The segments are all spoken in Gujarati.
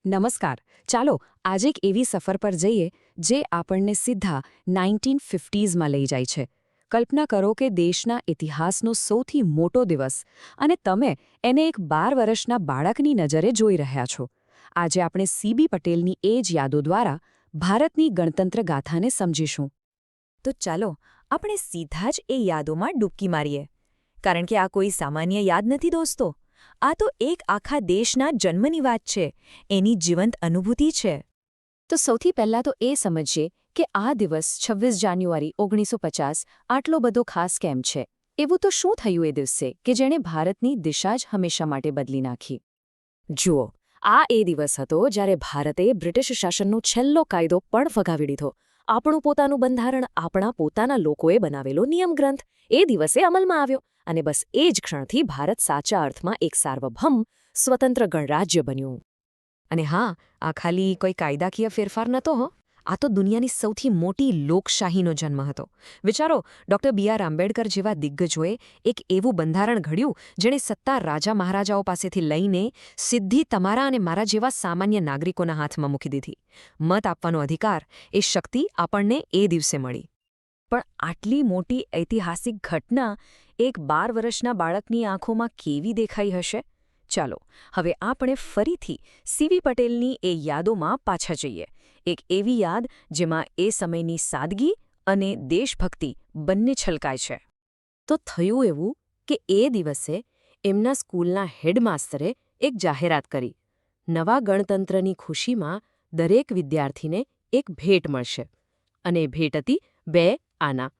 નમસ્કાર. ચાલો આજે એક એવી સફર પર જઈએ જે આપણને સીધા 1950sમાં લઈ જાય છે. કલ્પના કરો કે દેશના ઇતિહાસનો સૌથી મોટો દિવસ અને તમે એને એક 12 વર્ષના બાળકની નજરે જોઈ રહ્યા છો. આજે આપણે સીબી પટેલની એ જ યાદો દ્વારા ભારતની ગણતંત્ર ગાથાને સમજીશું. તો ચાલો આપણે સીધા જ એ યાદોમાં ડૂબકી મારીએ. કારણ કે આ કોઈ સામાન્ય યાદ નથી દોસ્તો. આ તો એક આખા દેશના જન્મની વાત છે, એની જીવંત અનુભૂતિ છે. તો સૌથી પહેલાં તો એ સમજીએ કે આ દિવસ 26 જાન્યુઆરી 1950 આટલો બધો ખાસ કેમ છે. એવું તો શું થયું એ દિવસે કે જેણે ભારતની દિશા જ હંમેશા માટે બદલી નાખી? જુઓ, આ એ દિવસ હતો જ્યારે ભારતે બ્રિટિશ શાસનનો છેલ્લો કાયદો પણ ફગાવી દીધો. આપણું પોતાનું બંધારણ આપણા પોતાના લોકોએ બનાવેલો નિયમગ્રંથ એ દિવસે અમલમાં આવ્યો અને બસ એ જ ક્ષણથી ભારત સાચા અર્થમાં એક સાર્વભૌમ સ્વતંત્ર ગણરાજ્ય બન્યું. અને હા, આ ખાલી કોઈ કાયદાકીય ફેરફાર નહોતો. આ તો દુનિયાની સૌથી મોટી લોકશાહીનો જન્મ હતો. વિચારો, ડૉ. આંબેડકર જેવા દિગ્ગજોએ એક એવું બંધારણ ઘડ્યું જેણે સત્તા રાજા મહારાજાઓ પાસેથી લઈને સીધી તમારા અને મારા જેવા સામાન્ય નાગરિકોના હાથમાં મૂકી દીધી. મત આપવાનો અધિકાર, એ શક્તિ આપણને એ દિવસે મળી. પણ આટલી મોટી ઐતિહાસિક ઘટના એક 12 વર્ષના બાળકની આંખોમાં કેવી દેખાઈ હશે? ચાલો હવે આપણે ફરીથી સીવી પટેલની એ યાદોમાં પાછા જઈએ. એક એવી યાદ જેમાં એ સમયની સાદગી અને દેશભક્તિ બંને છલકાય છે. તો થયું એવું કે એ દિવસે એમના સ્કૂલના હેડમાસ્તરે એક જાહેરાત કરી. નવા ગણતંત્રની ખુશીમાં દરેક વિદ્યાર્થીને એક ભેટ મળશે. અને એ ભેટ હતી 2 આના.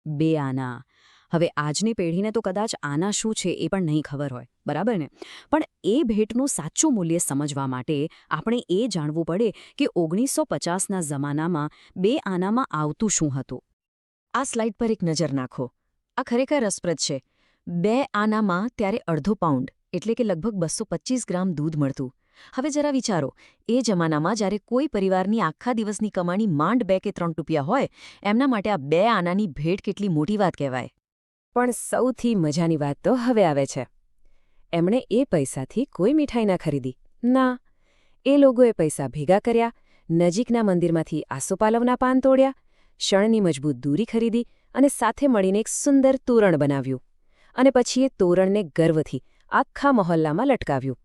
2 આના. હવે આજની પેઢીને તો કદાચ આના શું છે એ પણ નહીં ખબર હોય, બરાબર ને? પણ એ ભેટનું સાચું મૂલ્ય સમજવા માટે આપણે એ જાણવું પડે કે 1950ના જમાનામાં 2 આનામાં આવતું શું હતું. આ સ્લાઇડ પર એક નજર નાખો. આ ખરેખર રસપ્રદ છે. 2 આનામાં ત્યારે અડધો પાઉન્ડ એટલે કે લગભગ 225 ગ્રામ દૂધ મળતું. હવે જરા વિચારો, એ જમાનામાં જ્યારે કોઈ પરિવારની આખા દિવસની કમાણી માંડ 2 કે 3 રૂપિયા હોય, એમના માટે આ 2 આનાની ભેટ કેટલી મોટી વાત કહેવાય. પણ સૌથી મજાની વાત તો હવે આવે છે. એમણે એ પૈસાથી કોઈ મીઠાઈ ના ખરીદી. ના, એ લોકોએ પૈસા ભેગા કર્યા, નજીકના મંદિરમાંથી આસોપાલવના પાન તોડ્યા, શણની મજબૂત દૂરી ખરીદી અને સાથે મળીને એક સુંદર તોરણ બનાવ્યું. અને પછી એ તોરણને ગર્વથી આખા મહોલ્લામાં લટકાવ્યું.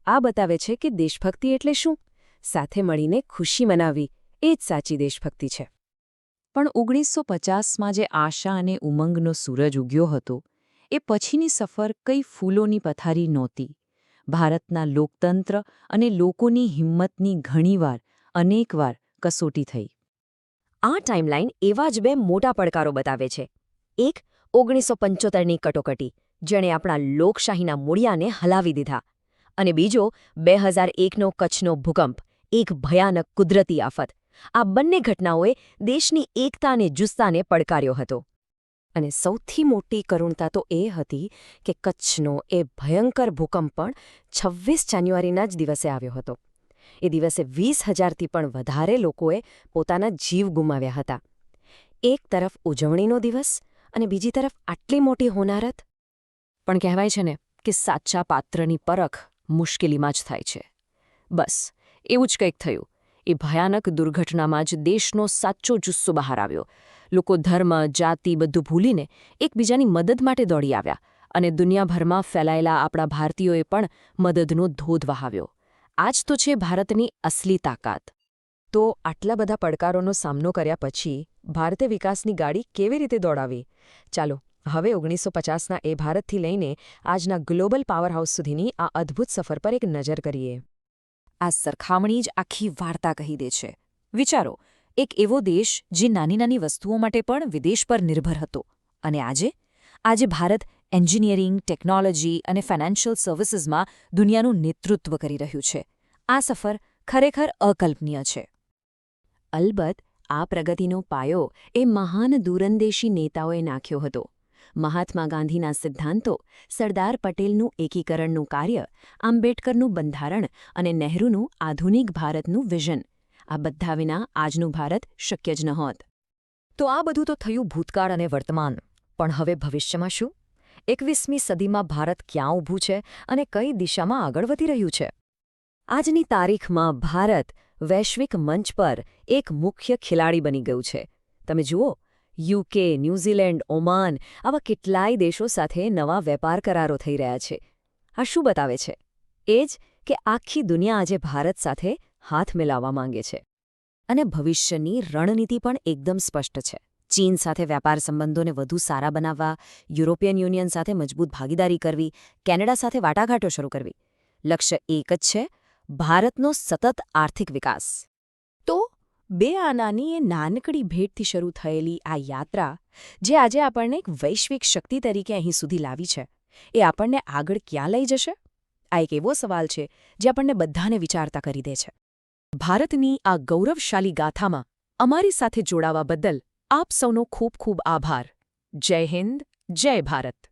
આ બતાવે છે કે દેશભક્તિ એટલે શું? સાથે મળીને ખુશી મનાવવી, એ જ સાચી દેશભક્તિ છે. પણ 1950માં જે આશા અને ઉમંગનો સૂરજ ઉગ્યો હતો, એ પછીની સફર કઈ ફૂલોની પથારી નહોતી. ભારતના લોકતંત્ર અને લોકોની હિંમતની ઘણીવાર, અનેકવાર કસોટી થઈ. આ ટાઈમલાઈન એવા જ 2 મોટા પડકારો બતાવે છે. એક, 1975ની કટોકટી, જેણે આપણા લોકશાહીના મૂળિયાને હલાવી દીધા. અને બીજો, 2001નો કચ્છનો ભૂકંપ, એક ભયાનક કુદરતી આફત. આ બંને ઘટનાઓએ દેશની એકતા અને જુસ્સાને પડકાર્યો હતો. અને સૌથી મોટી કરુણતા તો એ હતી કે કચ્છનો એ ભયંકર ભૂકંપ પણ 26 જાન્યુઆરીના જ દિવસે આવ્યો હતો. એ દિવસે 20,000થી પણ વધારે લોકોએ પોતાના જીવ ગુમાવ્યા હતા. એક તરફ ઉજવણીનો દિવસ અને બીજી તરફ આટલી મોટી હોનારત. પણ કહેવાય છે ને કે સાચા પાત્રની પરખ મુશ્કેલીમાં જ થાય છે. બસ એવું જ કંઈક થયું. એ ભયાનક દુર્ઘટનામાં જ દેશનો સાચો જુસ્સો બહાર આવ્યો. લોકો ધર્મ, જાતિ બધું ભૂલીને એકબીજાની મદદ માટે દોડી આવ્યા અને દુનિયાભરમાં ફેલાયેલા આપણા ભારતીયોએ પણ મદદનો ધોધ વહાવ્યો. આ જ તો છે ભારતની અસલી તાકાત. તો આટલા બધા પડકારોનો સામનો કર્યા પછી ભારતે વિકાસની ગાડી કેવી રીતે દોડાવી? ચાલો હવે 1950ના એ ભારતથી લઈને આજના ગ્લોબલ પાવરહાઉસ સુધીની આ અદ્ભુત સફર પર એક નજર કરીએ. આ સરખામણી જ આખી વાર્તા કહી દે છે. વિચારો, એક એવો દેશ જે નાની નાની વસ્તુઓ માટે પણ વિદેશ પર નિર્ભર હતો. અને આજે ભારત એન્જિનિયરિંગ, ટેકનોલોજી અને ફાઇનાન્શિયલ સર્વિસીસમાં દુનિયાનું નેતૃત્વ કરી રહ્યું છે. આ સફર ખરેખર અકલ્પનીય છે. અલબત્ત આ પ્રગતિનો પાયો એ મહાન દૂરંદેશી નેતાઓએ નાખ્યો હતો. મહાત્મા ગાંધીના સિદ્ધાંતો, સરદાર પટેલનું એકીકરણનું કાર્ય, આંબેડકરનું બંધારણ અને નહેરુનું આધુનિક ભારતનું વિઝન. આ બધા વિના આજનું ભારત શક્ય જ નહોત. તો આ બધું તો થયું ભૂતકાળ અને વર્તમાન. પણ હવે ભવિષ્યમાં શું? 21મી સદીમાં ભારત ક્યાં ઊભું છે અને કઈ દિશામાં આગળ વધી રહ્યું છે? આજની તારીખમાં ભારત વૈશ્વિક મંચ પર એક મુખ્ય ખેલાડી બની ગયું છે. તમે જુઓ, યુકે, ન્યૂઝીલેન્ડ, ઓમાન આવા કેટલાય દેશો સાથે નવા વેપાર કરારો થઈ રહ્યા છે. આ શું બતાવે છે? એ જ કે આખી દુનિયા આજે ભારત સાથે હાથ મિલાવવા માંગે છે. અને ભવિષ્યની રણનીતિ પણ એકદમ સ્પષ્ટ છે. ચીન સાથે વેપાર સંબંધોને વધુ સારા બનાવવા, યુરોપિયન યુનિયન સાથે મજબૂત ભાગીદારી કરવી, કેનેડા સાથે વાટાઘાટો શરૂ કરવી. લક્ષ્ય એક જ છે: ભારતનો સતત આર્થિક વિકાસ. તો બે આનાની એ નાનકડી ભેટથી શરૂ થયેલી આ યાત્રા, જે આજે આપણને એક વૈશ્વિક શક્તિ તરીકે અહીં સુધી લાવી છે, એ આપણને આગળ ક્યાં લઈ જશે? આ એક એવો સવાલ છે જે આપણને બધાને વિચારતા કરી દે છે. ભારતની આ ગૌરવશાળી ગાથામાં અમારી સાથે જોડાવા બદલ આપ સૌનો ખૂબ ખૂબ આભાર. જય હિન્દ, જય ભારત.